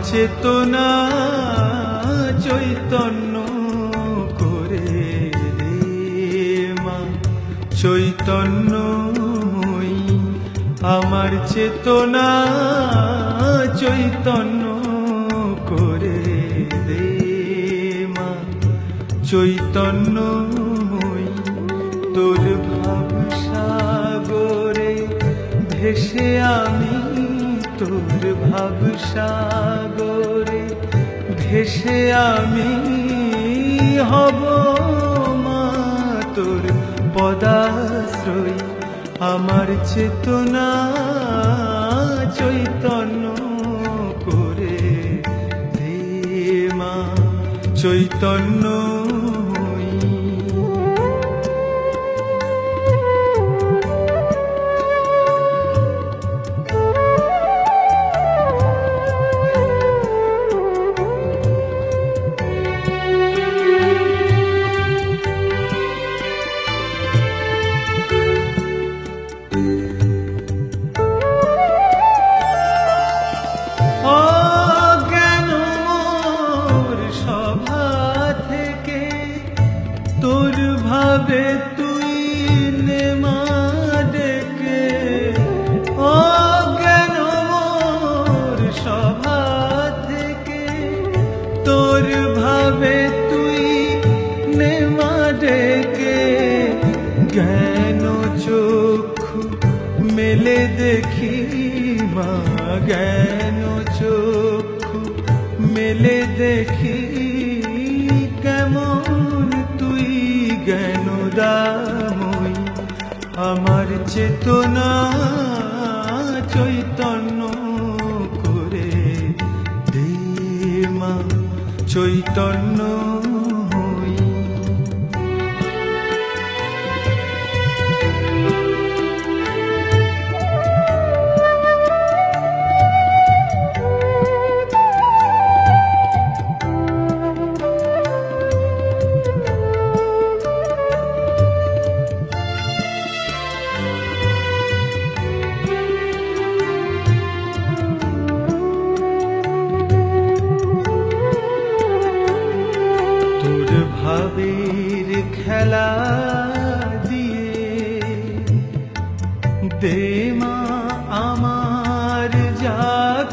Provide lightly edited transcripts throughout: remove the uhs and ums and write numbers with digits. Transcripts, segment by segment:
চেতনা চৈতন্য করে দে মা চৈতন্যময়ী। আমার চেতনা চৈতন্য করে দে মা চৈতন্যময়ী। তোর ভাবসাগরে ভেসে আমি, তোর ভাবসাগরে ভেসে আমি হব মা তোর পদাশ্রয়ী। আমার চেতনা চৈতন্য করে দে মা চৈতন্যময়ী। তোর ভাবে তুই নে মা ডেকে, অজ্ঞান মোর সভা থেকে। তোর ভাবে তুই নে মা ডেকে, জ্ঞান চক্ষু মেলে দেখি মা, জ্ঞান চক্ষু মেলে দেখি কেমন তুই জ্ঞানদাময়ী। আমার চেতনা চৈতন্য করে দে মা চৈতন্যময়ী। ভাবের খেলা দিয়ে দে মা আমার যা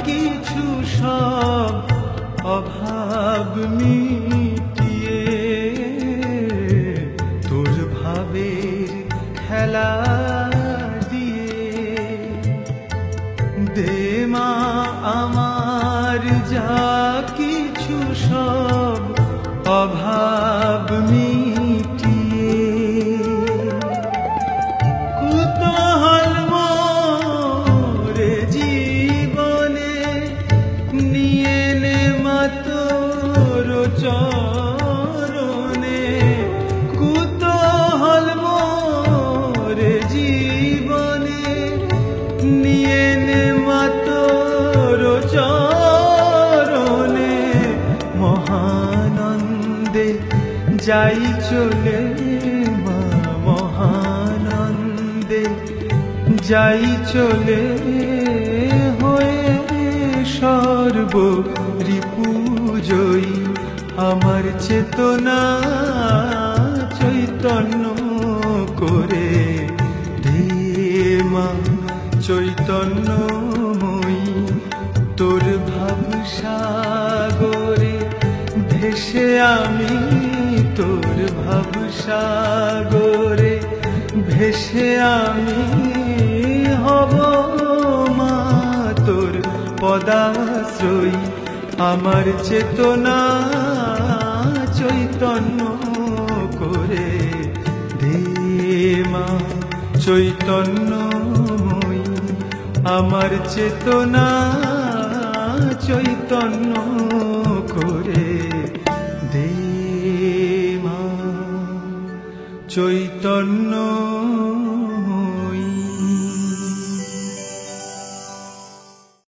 কিছু সব অভাব মিটিয়ে। তোর ভাবের খেলা দিয়ে দে মা আমার যা কিছু সব অভাব মিটিয়ে। কুতূহল মোরে জীবনে নিয়ে নে মা তোর চরণে। কুতূহল মোরে জীবনে নিয়ে নে মা তোর চরণে। মহানন্দে যাই চলে মা, মহানন্দে যাই চলে হয়ে সর্ব রিপুজয়ী। আমার চেতনা চৈতন্য করে দে মা চৈতন্যময়ী। তোর ভাবসাগরে ভেসে আমি, তোর ভাবসাগরে ভেসে আমি হব মা তোর পদাশ্রয়ী। আমার চেতনা চৈতন্য করে দে মা চৈতন্যময়ী। আমার চেতনা চৈতন্য করে দে মা চৈতন্য।